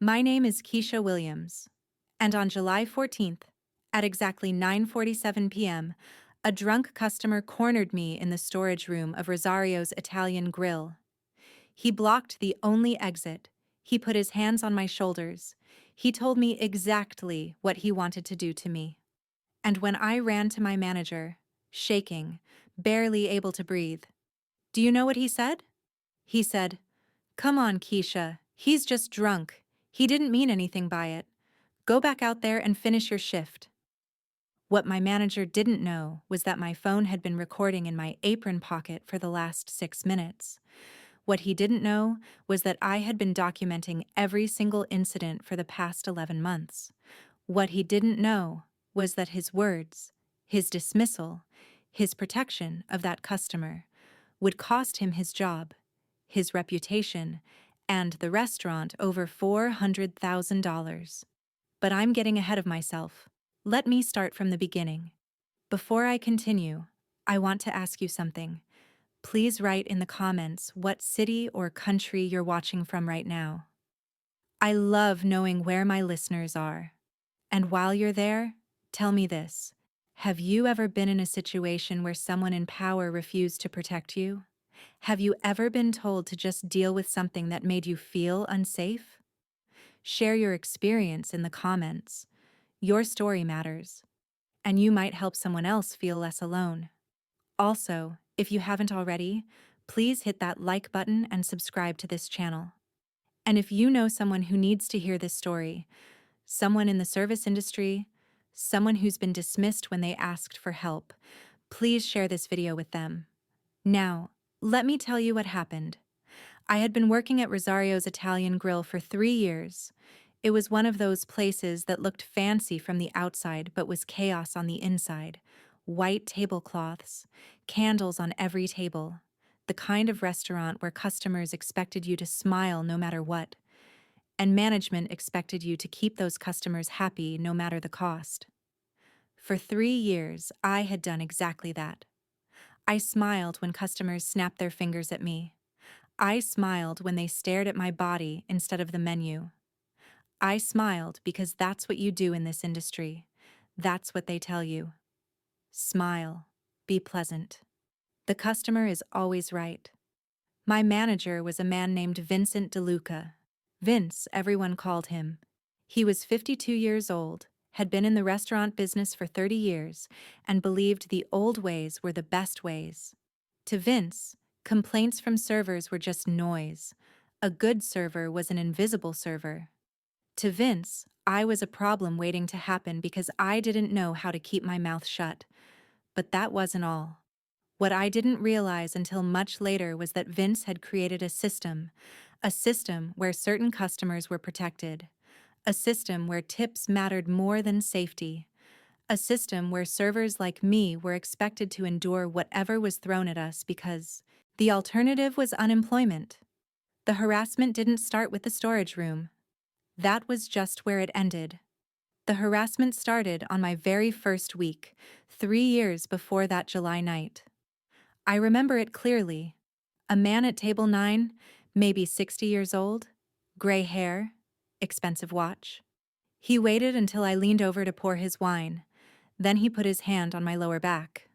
My name is Keisha Williams, and on July 14th, at exactly 9:47 p.m., a drunk customer cornered me in the storage room of Rosario's Italian Grill. He blocked the only exit. He put his hands on my shoulders. He told me exactly what he wanted to do to me. And when I ran to my manager, shaking, barely able to breathe, do you know what he said? He said, "Come on, Keisha, he's just drunk. He didn't mean anything by it. Go back out there and finish your shift." What my manager didn't know was that my phone had been recording in my apron pocket for the last 6 minutes. What he didn't know was that I had been documenting every single incident for the past 11 months. What he didn't know was that his words, his dismissal, his protection of that customer would cost him his job, his reputation, and the restaurant over $400,000. But I'm getting ahead of myself. Let me start from the beginning. Before I continue, I want to ask you something. Please write in the comments what city or country you're watching from right now. I love knowing where my listeners are. And while you're there, tell me this. Have you ever been in a situation where someone in power refused to protect you? Have you ever been told to just deal with something that made you feel unsafe? Share your experience in the comments. Your story matters, and you might help someone else feel less alone. Also, if you haven't already, please hit that like button and subscribe to this channel. And if you know someone who needs to hear this story, someone in the service industry, someone who's been dismissed when they asked for help, please share this video with them. Now, let me tell you what happened. I had been working at Rosario's Italian Grill for 3 years. It was one of those places that looked fancy from the outside but was chaos on the inside. White tablecloths, candles on every table. The kind of restaurant where customers expected you to smile no matter what. And management expected you to keep those customers happy no matter the cost. For 3 years, I had done exactly that. I smiled when customers snapped their fingers at me. I smiled when they stared at my body instead of the menu. I smiled because that's what you do in this industry. That's what they tell you. Smile. Be pleasant. The customer is always right. My manager was a man named Vincent DeLuca. Vince, everyone called him. He was 52 years old, had been in the restaurant business for 30 years, and believed the old ways were the best ways. To Vince, complaints from servers were just noise. A good server was an invisible server. To Vince, I was a problem waiting to happen because I didn't know how to keep my mouth shut. But that wasn't all. What I didn't realize until much later was that Vince had created a system where certain customers were protected, a system where tips mattered more than safety, a system where servers like me were expected to endure whatever was thrown at us because the alternative was unemployment. The harassment didn't start with the storage room. That was just where it ended. The harassment started on my very first week, 3 years before that July night. I remember it clearly. A man at table 9, maybe 60 years old, gray hair, expensive watch. He waited until I leaned over to pour his wine. Then he put his hand on my lower back.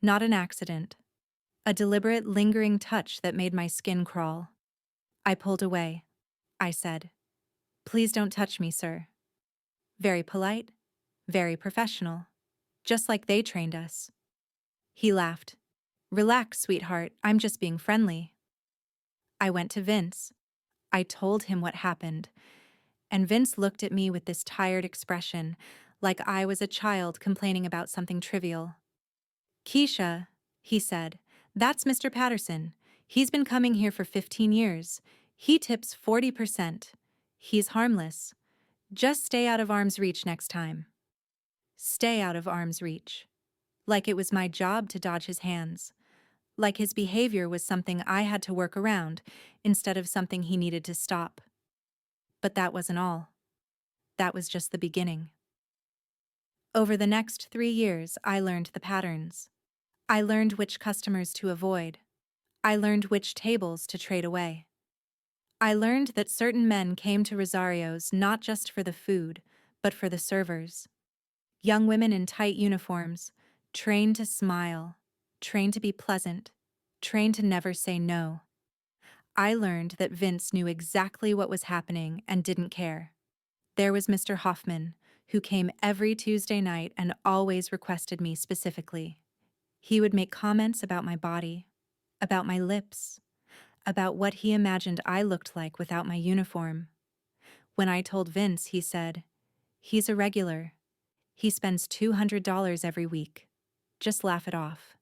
Not an accident. A deliberate, lingering touch that made my skin crawl. I pulled away. I said, "Please don't touch me, sir." Very polite, very professional, just like they trained us. He laughed. "Relax, sweetheart, I'm just being friendly." I went to Vince. I told him what happened, and Vince looked at me with this tired expression, like I was a child complaining about something trivial. "Keisha," he said, "that's Mr. Patterson. He's been coming here for 15 years. He tips 40%. He's harmless. Just stay out of arm's reach next time." Stay out of arm's reach. Like it was my job to dodge his hands. Like his behavior was something I had to work around instead of something he needed to stop. But that wasn't all. That was just the beginning. Over the next 3 years, I learned the patterns. I learned which customers to avoid. I learned which tables to trade away. I learned that certain men came to Rosario's not just for the food, but for the servers. Young women in tight uniforms, trained to smile, trained to be pleasant, trained to never say no. I learned that Vince knew exactly what was happening and didn't care. There was Mr. Hoffman, who came every Tuesday night and always requested me specifically. He would make comments about my body, about my lips, about what he imagined I looked like without my uniform. When I told Vince, he said, "He's a regular. He spends $200 every week. Just laugh it off."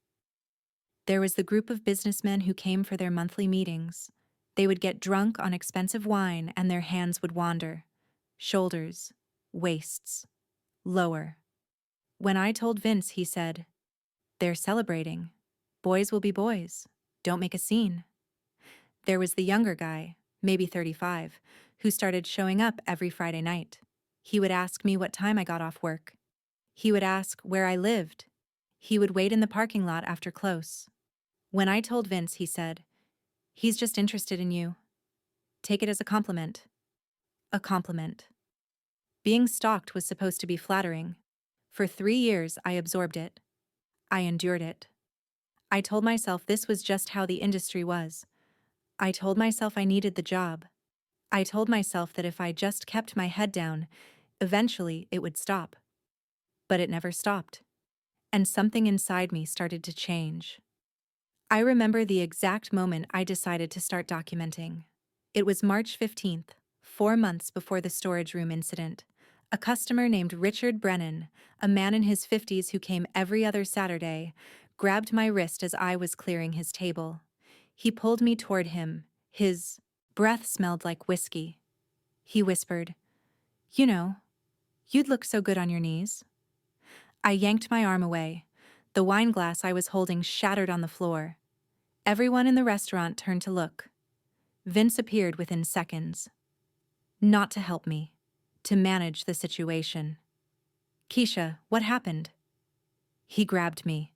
There was the group of businessmen who came for their monthly meetings. They would get drunk on expensive wine and their hands would wander. Shoulders, waists, lower. When I told Vince, he said, "They're celebrating. Boys will be boys. Don't make a scene." There was the younger guy, maybe 35, who started showing up every Friday night. He would ask me what time I got off work. He would ask where I lived. He would wait in the parking lot after close. When I told Vince, he said, "He's just interested in you. Take it as a compliment." A compliment. Being stalked was supposed to be flattering. For 3 years, I absorbed it. I endured it. I told myself this was just how the industry was. I told myself I needed the job. I told myself that if I just kept my head down, eventually it would stop. But it never stopped. And something inside me started to change. I remember the exact moment I decided to start documenting. It was March 15th, 4 months before the storage room incident. A customer named Richard Brennan, a man in his 50s who came every other Saturday, grabbed my wrist as I was clearing his table. He pulled me toward him. His breath smelled like whiskey. He whispered, "You know, you'd look so good on your knees." I yanked my arm away. The wine glass I was holding shattered on the floor. Everyone in the restaurant turned to look. Vince appeared within seconds. Not to help me, to manage the situation. "Keisha, what happened?" He grabbed me.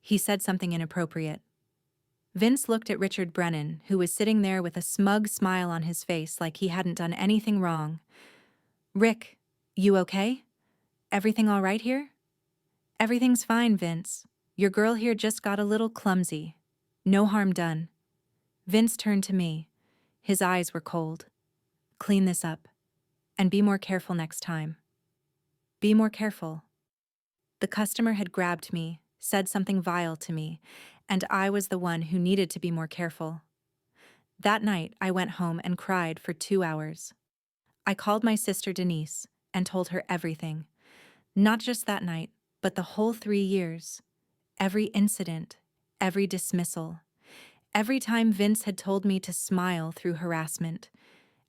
He said something inappropriate. Vince looked at Richard Brennan, who was sitting there with a smug smile on his face like he hadn't done anything wrong. "Rick, you okay? Everything all right here?" "Everything's fine, Vince. Your girl here just got a little clumsy. No harm done." Vince turned to me. His eyes were cold. "Clean this up. And be more careful next time. Be more careful." The customer had grabbed me, said something vile to me, and I was the one who needed to be more careful. That night, I went home and cried for 2 hours. I called my sister Denise and told her everything. Not just that night, but the whole 3 years. Every incident, every dismissal, every time Vince had told me to smile through harassment.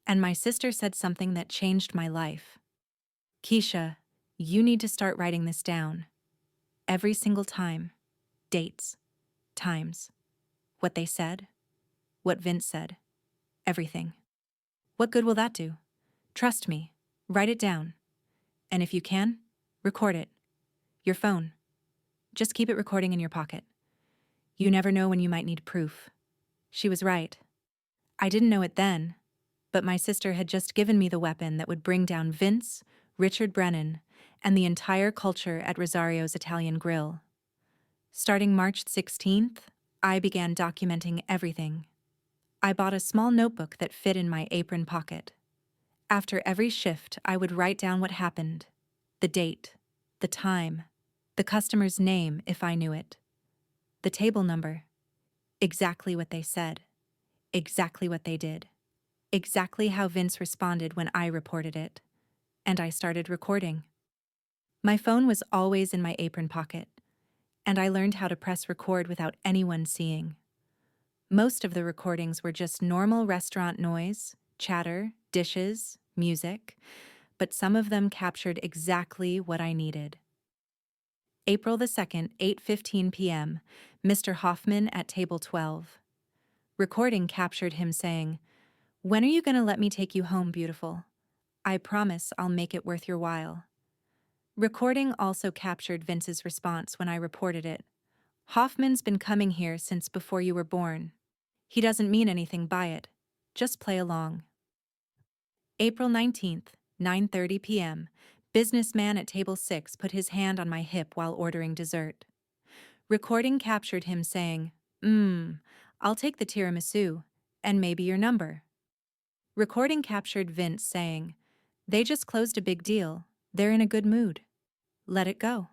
And my sister said something that changed my life. "Keisha, you need to start writing this down. Every single time. Dates. Times. What they said. What Vince said. Everything. What good will that do? Trust me. Write it down. And if you can, record it. Your phone. Just keep it recording in your pocket. You never know when you might need proof." She was right. I didn't know it then, but my sister had just given me the weapon that would bring down Vince, Richard Brennan, and the entire culture at Rosario's Italian Grill. Starting March 16th, I began documenting everything. I bought a small notebook that fit in my apron pocket. After every shift, I would write down what happened, the date, the time, the customer's name if I knew it, the table number, exactly what they said, exactly what they did, exactly how Vince responded when I reported it. And I started recording. My phone was always in my apron pocket, and I learned how to press record without anyone seeing. Most of the recordings were just normal restaurant noise, chatter, dishes, music, but some of them captured exactly what I needed. April the 2nd, 8:15 p.m., Mr. Hoffman at table 12. Recording captured him saying, "When are you going to let me take you home, beautiful? I promise I'll make it worth your while." Recording also captured Vince's response when I reported it. "Hoffman's been coming here since before you were born. He doesn't mean anything by it. Just play along. April 19th, 9:30 p.m. Businessman at table 6 put his hand on my hip while ordering dessert. Recording captured him saying, I'll take the tiramisu, and maybe your number. Recording captured Vince saying, they just closed a big deal. They're in a good mood. Let it go.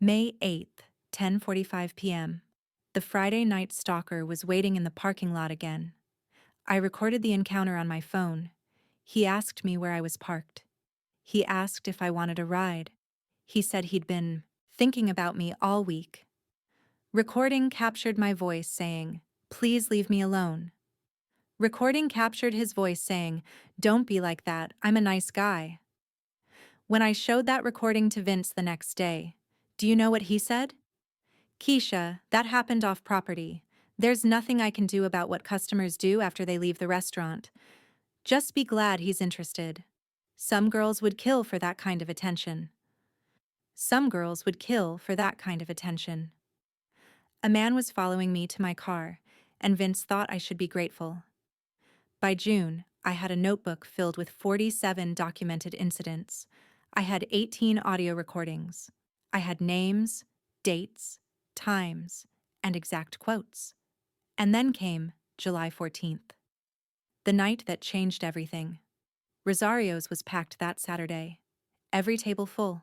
May 8th, 10:45 p.m. The Friday night stalker was waiting in the parking lot again. I recorded the encounter on my phone. He asked me where I was parked. He asked if I wanted a ride. He said he'd been thinking about me all week. Recording captured my voice saying, please leave me alone. Recording captured his voice saying, don't be like that, I'm a nice guy. When I showed that recording to Vince the next day, do you know what he said? Keisha, that happened off property. There's nothing I can do about what customers do after they leave the restaurant. Just be glad he's interested. Some girls would kill for that kind of attention. Some girls would kill for that kind of attention. A man was following me to my car, and Vince thought I should be grateful. By June, I had a notebook filled with 47 documented incidents. I had 18 audio recordings. I had names, dates, times, and exact quotes. And then came July 14th. The night that changed everything. Rosario's was packed that Saturday. Every table full.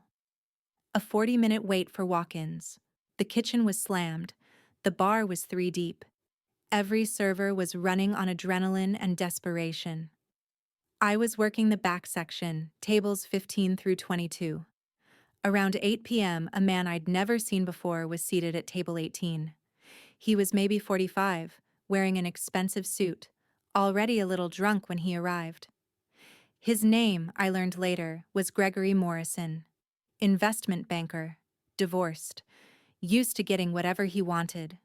A 40-minute wait for walk-ins. The kitchen was slammed. The bar was 3 deep. Every server was running on adrenaline and desperation. I was working the back section, tables 15 through 22. Around 8 p.m., a man I'd never seen before was seated at table 18. He was maybe 45, wearing an expensive suit, already a little drunk when he arrived. His name, I learned later, was Gregory Morrison. Investment banker, divorced, used to getting whatever he wanted.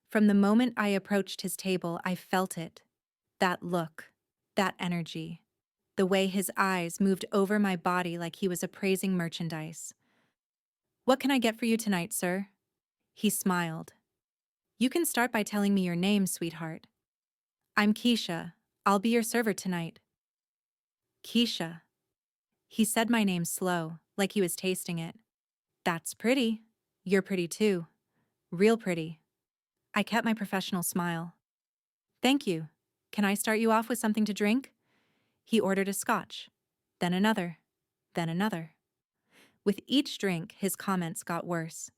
From the moment I approached his table, I felt it. That look, that energy, the way his eyes moved over my body like he was appraising merchandise. What can I get for you tonight, sir? He smiled. You can start by telling me your name, sweetheart. I'm Keisha. I'll be your server tonight. Keisha. He said my name slow, like he was tasting it. That's pretty. You're pretty too. Real pretty. I kept my professional smile. Thank you. Can I start you off with something to drink? He ordered a scotch. Then another. Then another. With each drink, his comments got worse.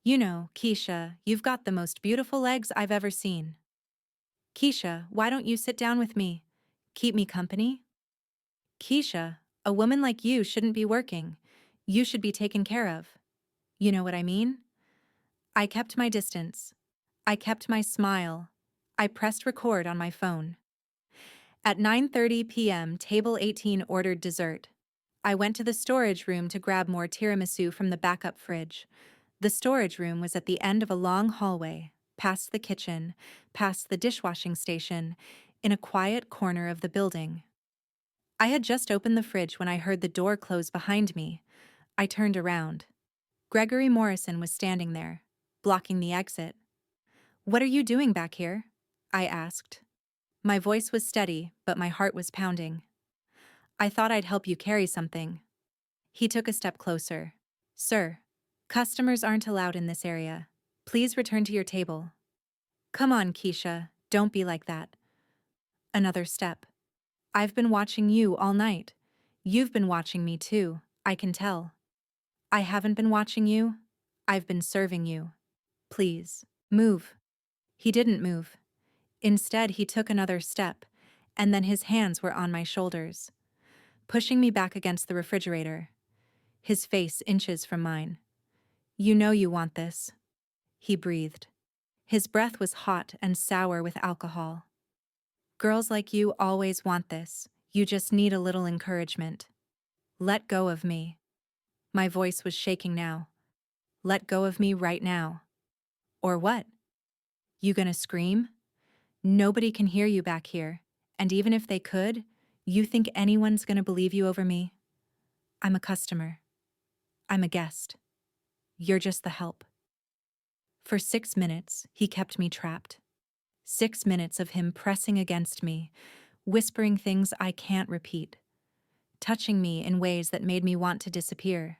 You know, Keisha, you've got the most beautiful legs I've ever seen. Keisha, why don't you sit down with me? Keep me company? Keisha, a woman like you shouldn't be working. You should be taken care of. You know what I mean? I kept my distance. I kept my smile. I pressed record on my phone. At 9:30 p.m., table 18 ordered dessert. I went to the storage room to grab more tiramisu from the backup fridge. The storage room was at the end of a long hallway, past the kitchen, past the dishwashing station, in a quiet corner of the building. I had just opened the fridge when I heard the door close behind me. I turned around. Gregory Morrison was standing there, blocking the exit. What are you doing back here? I asked. My voice was steady, but my heart was pounding. I thought I'd help you carry something. He took a step closer. Sir, customers aren't allowed in this area. Please return to your table. Come on, Keisha, don't be like that. Another step. I've been watching you all night. You've been watching me too, I can tell. I haven't been watching you. I've been serving you. Please, move. He didn't move. Instead, he took another step, and then his hands were on my shoulders, pushing me back against the refrigerator. His face inches from mine. You know you want this. He breathed. His breath was hot and sour with alcohol. Girls like you always want this. You just need a little encouragement. Let go of me. My voice was shaking now. Let go of me right now. Or what? You gonna scream? Nobody can hear you back here, and even if they could, you think anyone's gonna believe you over me? I'm a customer. I'm a guest. You're just the help. For 6 minutes, he kept me trapped. 6 minutes of him pressing against me, whispering things I can't repeat, touching me in ways that made me want to disappear.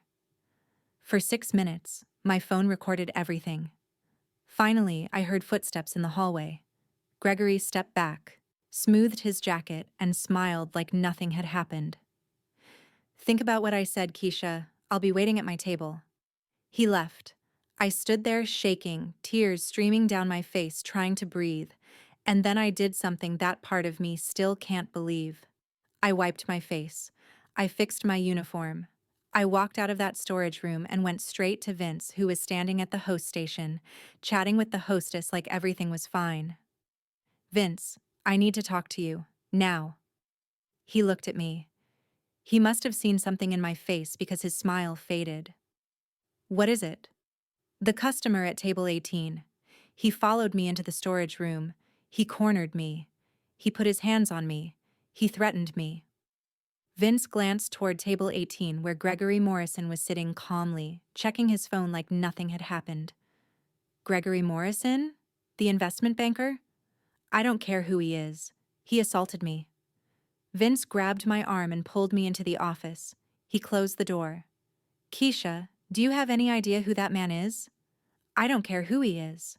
For 6 minutes, my phone recorded everything. Finally, I heard footsteps in the hallway. Gregory stepped back, smoothed his jacket, and smiled like nothing had happened. "Think about what I said, Keisha. I'll be waiting at my table." He left. I stood there shaking, tears streaming down my face, trying to breathe. And then I did something that part of me still can't believe. I wiped my face. I fixed my uniform. I walked out of that storage room and went straight to Vince, who was standing at the host station, chatting with the hostess like everything was fine. "Vince, I need to talk to you. Now." He looked at me. He must have seen something in my face because his smile faded. "What is it?" "The customer at table 18. He followed me into the storage room. He cornered me. He put his hands on me. He threatened me." Vince glanced toward table 18 where Gregory Morrison was sitting calmly, checking his phone like nothing had happened. "Gregory Morrison? The investment banker? I don't care who he is. He assaulted me." Vince grabbed my arm and pulled me into the office. He closed the door. "Keisha, do you have any idea who that man is?" "I don't care who he is."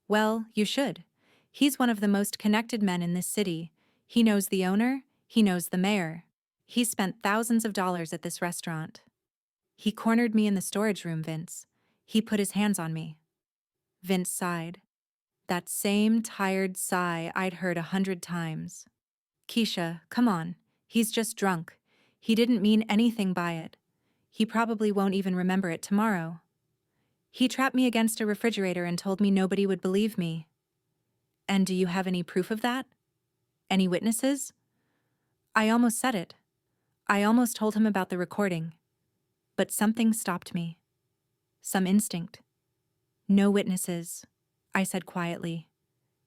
"Well, you should. He's one of the most connected men in this city. He knows the owner. He knows the mayor. He spent thousands of dollars at this restaurant." "He cornered me in the storage room, Vince. He put his hands on me." Vince sighed. That same tired sigh I'd heard 100 times. "Keisha, come on. He's just drunk. He didn't mean anything by it. He probably won't even remember it tomorrow. He trapped me against a refrigerator and told me nobody would believe me." "And do you have any proof of that? Any witnesses?" I almost said it. I almost told him about the recording. But something stopped me. Some instinct. "No witnesses," I said quietly.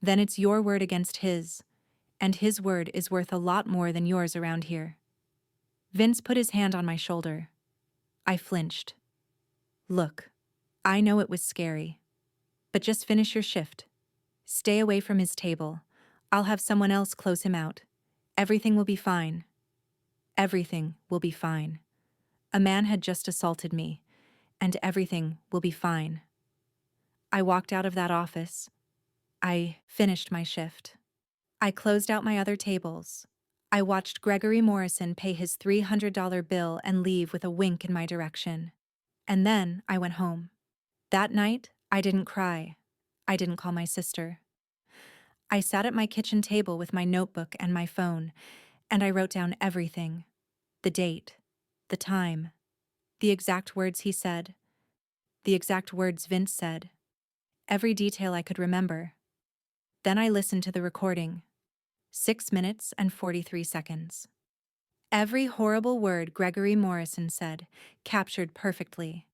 "Then it's your word against his, and his word is worth a lot more than yours around here." Vince put his hand on my shoulder. I flinched. "Look, I know it was scary, but just finish your shift. Stay away from his table. I'll have someone else close him out. Everything will be fine. Everything will be fine. A man had just assaulted me, and everything will be fine." I walked out of that office. I finished my shift. I closed out my other tables. I watched Gregory Morrison pay his $300 bill and leave with a wink in my direction. And then I went home. That night, I didn't cry. I didn't call my sister. I sat at my kitchen table with my notebook and my phone, and I wrote down everything. The date, the time, the exact words he said, the exact words Vince said, every detail I could remember. Then I listened to the recording. 6 minutes and 43 seconds. Every horrible word Gregory Morrison said, captured perfectly.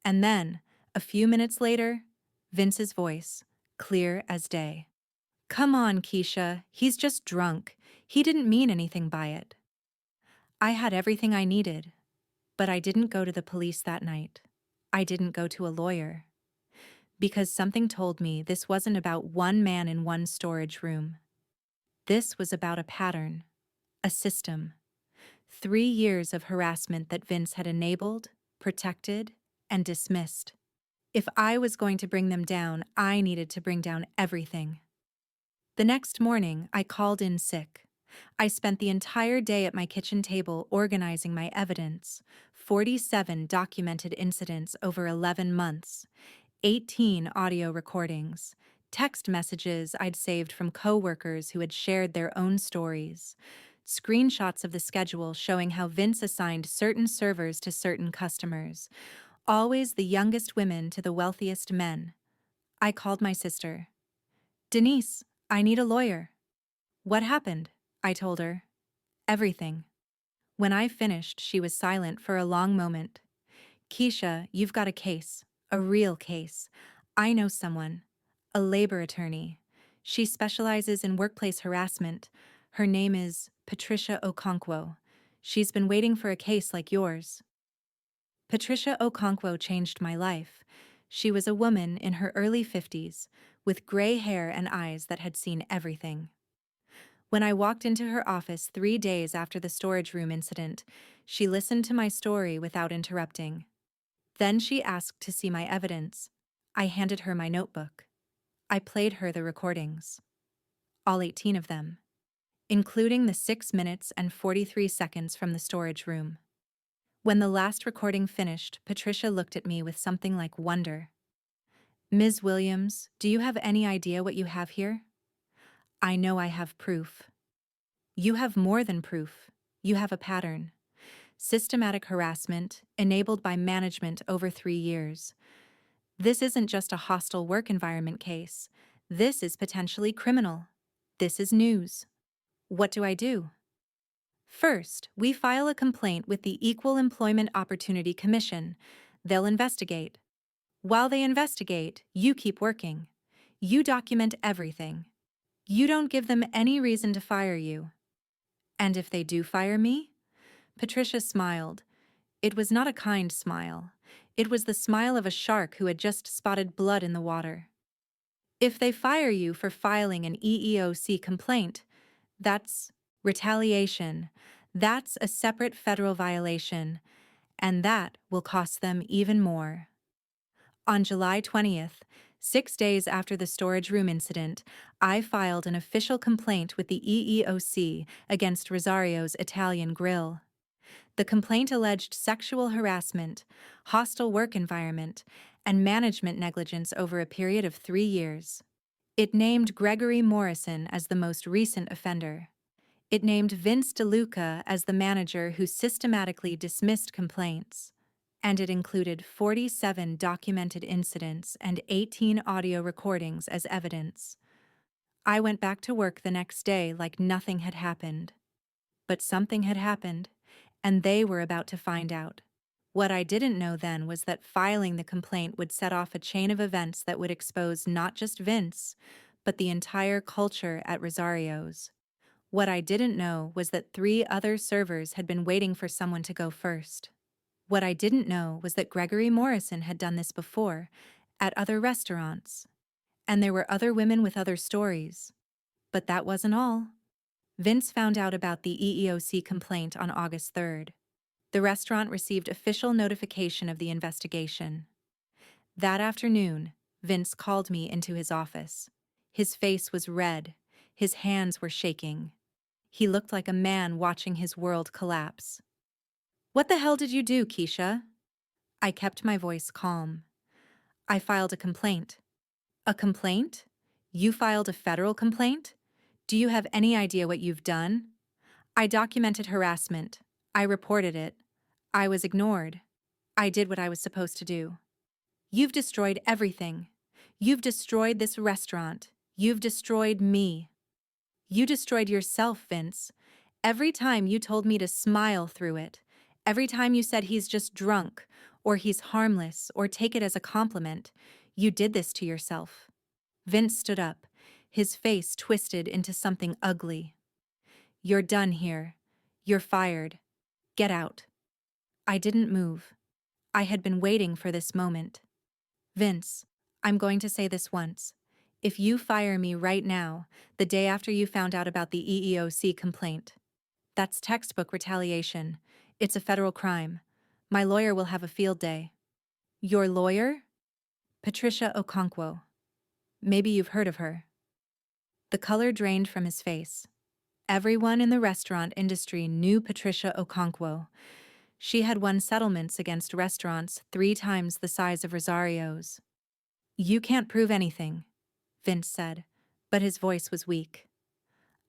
And then, a few minutes later, Vince's voice, clear as day. "Come on, Keisha, he's just drunk. He didn't mean anything by it." I had everything I needed, but I didn't go to the police that night. I didn't go to a lawyer. Because something told me this wasn't about one man in one storage room. This was about a pattern, a system. 3 years of harassment that Vince had enabled, protected, and dismissed. If I was going to bring them down, I needed to bring down everything. The next morning, I called in sick. I spent the entire day at my kitchen table organizing my evidence. 47 documented incidents over 11 months. 18 audio recordings. Text messages I'd saved from coworkers who had shared their own stories. Screenshots of the schedule showing how Vince assigned certain servers to certain customers. Always the youngest women to the wealthiest men. I called my sister. "Denise, I need a lawyer." "What happened?" I told her. "Everything." When I finished, she was silent for a long moment. "Keisha, you've got a case. A real case. I know someone. A labor attorney. She specializes in workplace harassment. Her name is Patricia Okonkwo. She's been waiting for a case like yours." Patricia Okonkwo changed my life. She was a woman in her early 50s, with gray hair and eyes that had seen everything. When I walked into her office 3 days after the storage room incident, she listened to my story without interrupting. Then she asked to see my evidence. I handed her my notebook. I played her the recordings. All 18 of them, including the 6 minutes and 43 seconds from the storage room. When the last recording finished, Patricia looked at me with something like wonder. "Ms. Williams, do you have any idea what you have here?" "I know I have proof." "You have more than proof. You have a pattern. Systematic harassment, enabled by management over 3 years. This isn't just a hostile work environment case. This is potentially criminal. This is news. What do I do?" "First, we file a complaint with the Equal Employment Opportunity Commission. They'll investigate. While they investigate, you keep working. You document everything. You don't give them any reason to fire you." "And if they do fire me?" Patricia smiled. It was not a kind smile. It was the smile of a shark who had just spotted blood in the water. "If they fire you for filing an EEOC complaint, that's retaliation. That's a separate federal violation, and that will cost them even more." On July 20th, 6 days after the storage room incident, I filed an official complaint with the EEOC against Rosario's Italian Grill. The complaint alleged sexual harassment, hostile work environment, and management negligence over a period of 3 years. It named Gregory Morrison as the most recent offender. It named Vince DeLuca as the manager who systematically dismissed complaints. And it included 47 documented incidents and 18 audio recordings as evidence. I went back to work the next day like nothing had happened. But something had happened, and they were about to find out. What I didn't know then was that filing the complaint would set off a chain of events that would expose not just Vince, but the entire culture at Rosario's. What I didn't know was that 3 other servers had been waiting for someone to go first. What I didn't know was that Gregory Morrison had done this before, at other restaurants. And there were other women with other stories. But that wasn't all. Vince found out about the EEOC complaint on August 3rd. The restaurant received official notification of the investigation. That afternoon, Vince called me into his office. His face was red. His hands were shaking. He looked like a man watching his world collapse. "What the hell did you do, Keisha?" I kept my voice calm. "I filed a complaint." "A complaint? You filed a federal complaint? Do you have any idea what you've done?" "I documented harassment. I reported it. I was ignored. I did what I was supposed to do." "You've destroyed everything. You've destroyed this restaurant. You've destroyed me. You destroyed yourself, Vince. Every time you told me to smile through it, every time you said he's just drunk, or he's harmless, or take it as a compliment, you did this to yourself." Vince stood up, his face twisted into something ugly. "You're done here. You're fired. Get out." I didn't move. I had been waiting for this moment. "Vince, I'm going to say this once. If you fire me right now, the day after you found out about the EEOC complaint, that's textbook retaliation. It's a federal crime. My lawyer will have a field day." "Your lawyer?" "Patricia Okonkwo. Maybe you've heard of her." The color drained from his face. Everyone in the restaurant industry knew Patricia Okonkwo. She had won settlements against restaurants 3 times the size of Rosario's. "You can't prove anything," Vince said, but his voice was weak.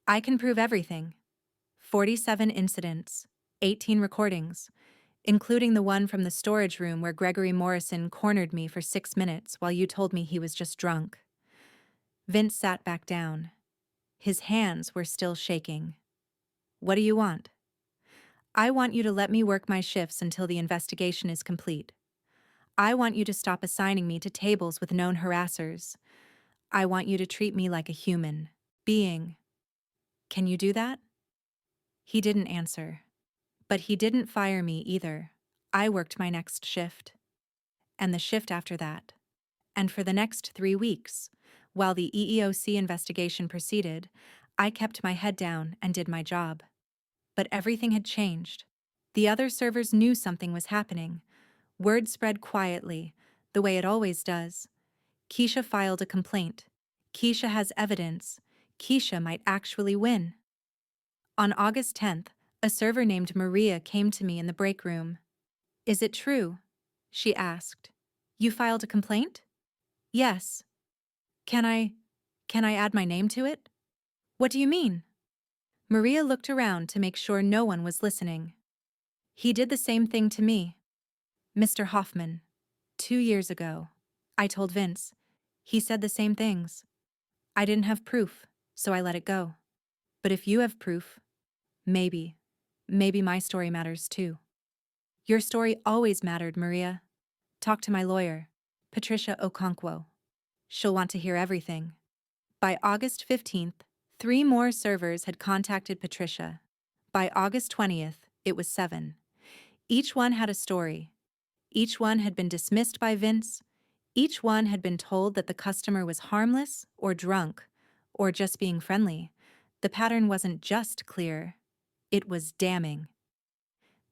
"I can prove everything. 47 incidents, 18 recordings, including the one from the storage room where Gregory Morrison cornered me for 6 minutes while you told me he was just drunk." Vince sat back down. His hands were still shaking. "What do you want?" "I want you to let me work my shifts until the investigation is complete. I want you to stop assigning me to tables with known harassers. I want you to treat me like a human being. Can you do that?" He didn't answer. But he didn't fire me either. I worked my next shift. And the shift after that. And for the next 3 weeks, While the EEOC investigation proceeded, I kept my head down and did my job. But everything had changed. The other servers knew something was happening. Word spread quietly, the way it always does. Keisha filed a complaint. Keisha has evidence. Keisha might actually win. On August 10th, a server named Maria came to me in the break room. "Is it true?" she asked. "You filed a complaint?" "Yes." Can I add my name to it?" "What do you mean?" Maria looked around to make sure no one was listening. "He did the same thing to me. Mr. Hoffman. 2 years ago. I told Vince. He said the same things. I didn't have proof, so I let it go. But if you have proof, maybe my story matters too." "Your story always mattered, Maria. Talk to my lawyer, Patricia Okonkwo. She'll want to hear everything." By August 15th, 3 more servers had contacted Patricia. By August 20th, it was 7. Each one had a story. Each one had been dismissed by Vince. Each one had been told that the customer was harmless or drunk or just being friendly. The pattern wasn't just clear. It was damning.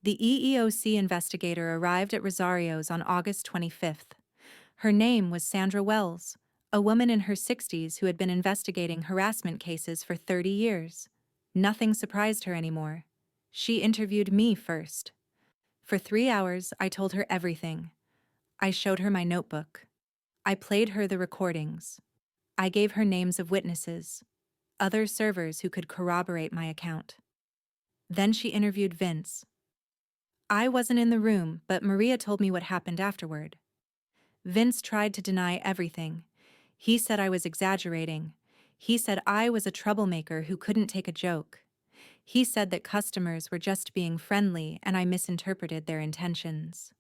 The EEOC investigator arrived at Rosario's on August 25th. Her name was Sandra Wells, a woman in her 60s who had been investigating harassment cases for 30 years. Nothing surprised her anymore. She interviewed me first. For 3 hours, I told her everything. I showed her my notebook. I played her the recordings. I gave her names of witnesses, other servers who could corroborate my account. Then she interviewed Vince. I wasn't in the room, but Maria told me what happened afterward. Vince tried to deny everything. He said I was exaggerating. He said I was a troublemaker who couldn't take a joke. He said that customers were just being friendly and I misinterpreted their intentions.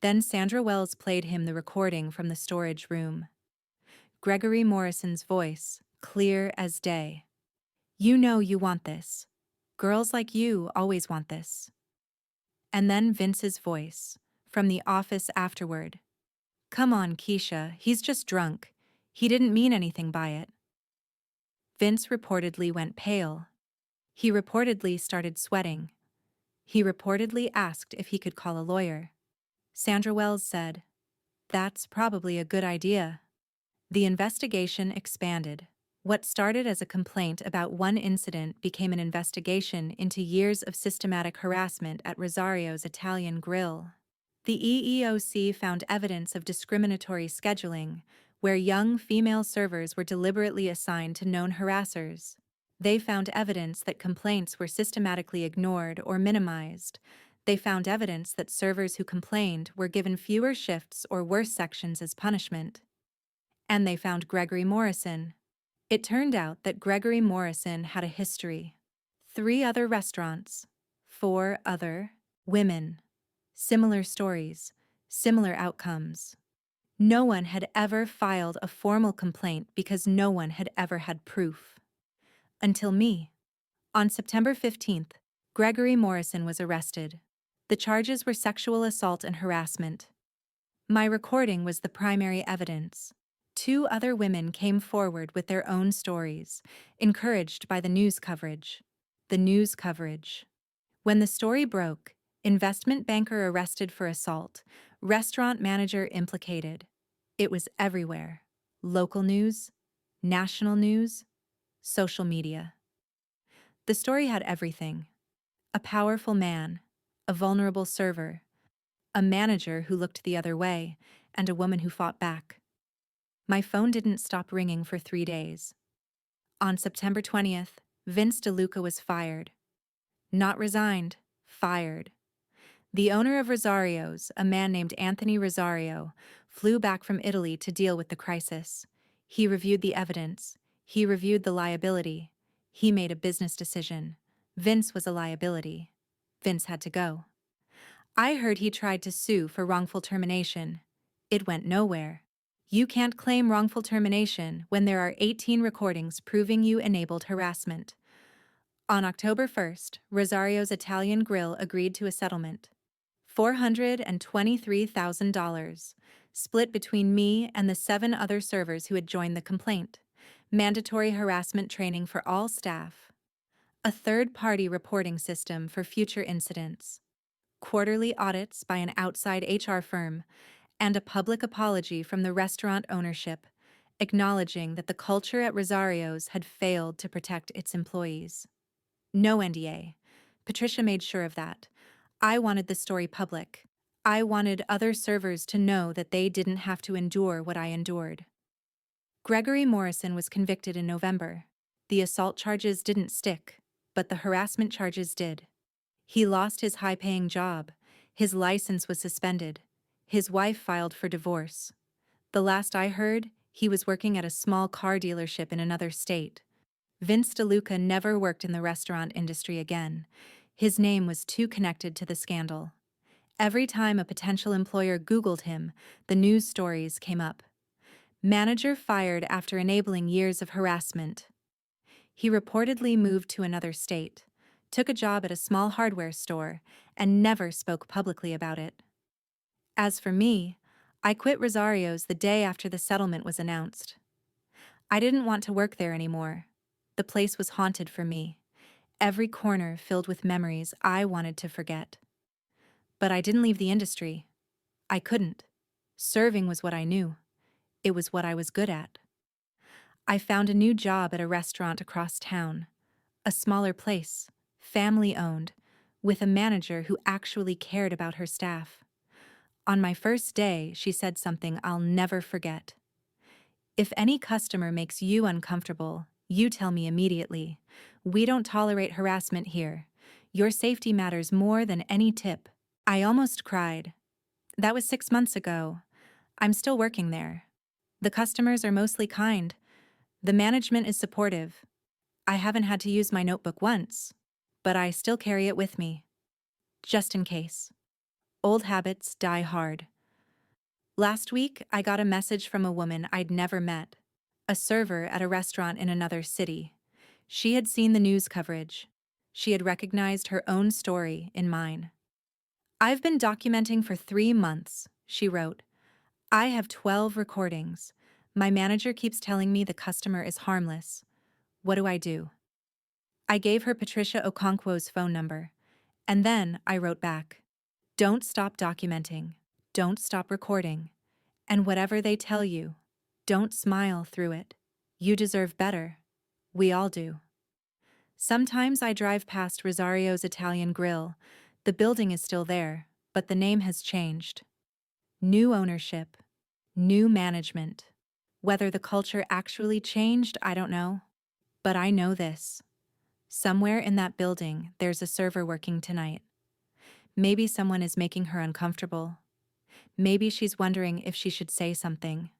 Then Sandra Wells played him the recording from the storage room. Gregory Morrison's voice, clear as day. "You know you want this. Girls like you always want this." And then Vince's voice, from the office afterward. "Come on, Keisha, he's just drunk. He didn't mean anything by it." Vince reportedly went pale. He reportedly started sweating. He reportedly asked if he could call a lawyer. Sandra Wells said, "That's probably a good idea." The investigation expanded. What started as a complaint about one incident became an investigation into years of systematic harassment at Rosario's Italian Grill. The EEOC found evidence of discriminatory scheduling, where young female servers were deliberately assigned to known harassers. They found evidence that complaints were systematically ignored or minimized. They found evidence that servers who complained were given fewer shifts or worse sections as punishment. And they found Gregory Morrison. It turned out that Gregory Morrison had a history. 3 other restaurants. 4 other women. Similar stories, similar outcomes. No one had ever filed a formal complaint because no one had ever had proof. Until me. On September 15th, Gregory Morrison was arrested. The charges were sexual assault and harassment. My recording was the primary evidence. 2 other women came forward with their own stories, encouraged by the news coverage. The news coverage. When the story broke, investment banker arrested for assault, restaurant manager implicated. It was everywhere. Local news, national news, social media. The story had everything. A powerful man, a vulnerable server, a manager who looked the other way, and a woman who fought back. My phone didn't stop ringing for 3 days. On September 20th, Vince DeLuca was fired. Not resigned, fired. The owner of Rosario's, a man named Anthony Rosario, flew back from Italy to deal with the crisis. He reviewed the evidence. He reviewed the liability. He made a business decision. Vince was a liability. Vince had to go. I heard he tried to sue for wrongful termination. It went nowhere. You can't claim wrongful termination when there are 18 recordings proving you enabled harassment. On October 1st, Rosario's Italian Grill agreed to a settlement. $423,000, split between me and the 7 other servers who had joined the complaint, mandatory harassment training for all staff, a third-party reporting system for future incidents, quarterly audits by an outside HR firm, and a public apology from the restaurant ownership, acknowledging that the culture at Rosario's had failed to protect its employees. No NDA. Patricia made sure of that. I wanted the story public. I wanted other servers to know that they didn't have to endure what I endured. Gregory Morrison was convicted in November. The assault charges didn't stick, but the harassment charges did. He lost his high-paying job. His license was suspended. His wife filed for divorce. The last I heard, he was working at a small car dealership in another state. Vince DeLuca never worked in the restaurant industry again. His name was too connected to the scandal. Every time a potential employer Googled him, the news stories came up. Manager fired after enabling years of harassment. He reportedly moved to another state, took a job at a small hardware store, and never spoke publicly about it. As for me, I quit Rosario's the day after the settlement was announced. I didn't want to work there anymore. The place was haunted for me, every corner filled with memories I wanted to forget. But I didn't leave the industry. I couldn't. Serving was what I knew. It was what I was good at. I found a new job at a restaurant across town, a smaller place, family-owned, with a manager who actually cared about her staff. On my first day, she said something I'll never forget. If any customer makes you uncomfortable, you tell me immediately. We don't tolerate harassment here. Your safety matters more than any tip. I almost cried. That was 6 months ago. I'm still working there. The customers are mostly kind. The management is supportive. I haven't had to use my notebook once, but I still carry it with me. Just in case. Old habits die hard. Last week, I got a message from a woman I'd never met, a server at a restaurant in another city. She had seen the news coverage. She had recognized her own story in mine. I've been documenting for 3 months, she wrote. I have 12 recordings. My manager keeps telling me the customer is harmless. What do I do? I gave her Patricia Okonkwo's phone number. And then I wrote back. Don't stop documenting. Don't stop recording. And whatever they tell you, don't smile through it. You deserve better. We all do. Sometimes I drive past Rosario's Italian Grill. The building is still there, but the name has changed. New ownership. New management. Whether the culture actually changed, I don't know. But I know this. Somewhere in that building, there's a server working tonight. Maybe someone is making her uncomfortable. Maybe she's wondering if she should say something.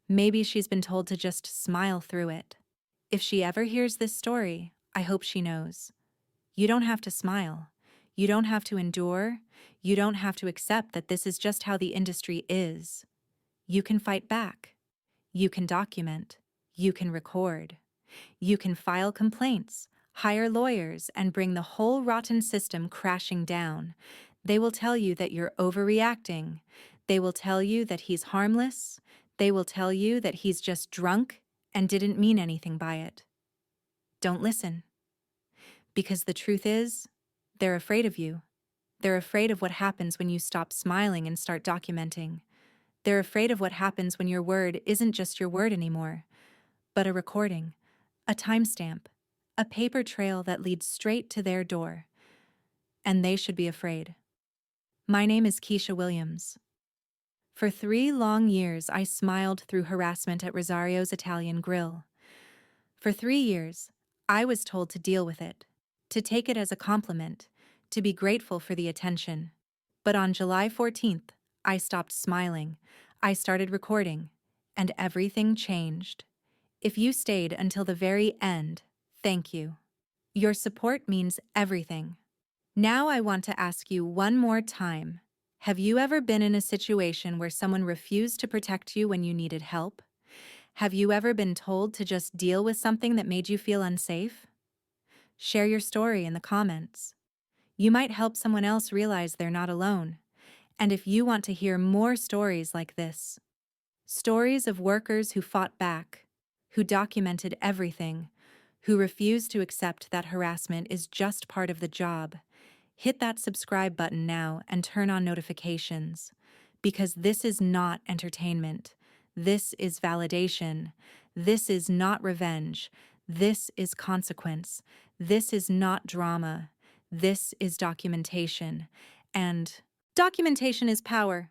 Maybe she's been told to just smile through it. If she ever hears this story, I hope she knows. You don't have to smile. You don't have to endure. You don't have to accept that this is just how the industry is. You can fight back. You can document. You can record. You can file complaints, hire lawyers, and bring the whole rotten system crashing down. They will tell you that you're overreacting. They will tell you that he's harmless. They will tell you that he's just drunk and didn't mean anything by it. Don't listen. Because the truth is, they're afraid of you. They're afraid of what happens when you stop smiling and start documenting. They're afraid of what happens when your word isn't just your word anymore, but a recording, a timestamp, a paper trail that leads straight to their door. And they should be afraid. My name is Keisha Williams. For 3 long years, I smiled through harassment at Rosario's Italian Grill. For 3 years, I was told to deal with it, to take it as a compliment, to be grateful for the attention. But on July 14th, I stopped smiling. I started recording, and everything changed. If you stayed until the very end, thank you. Your support means everything. Now I want to ask you one more time. Have you ever been in a situation where someone refused to protect you when you needed help? Have you ever been told to just deal with something that made you feel unsafe? Share your story in the comments. You might help someone else realize they're not alone. And if you want to hear more stories like this, stories of workers who fought back, who documented everything, who refused to accept that harassment is just part of the job, hit that subscribe button now and turn on notifications. Because this is not entertainment. This is validation. This is not revenge. This is consequence. This is not drama. This is documentation. And documentation is power.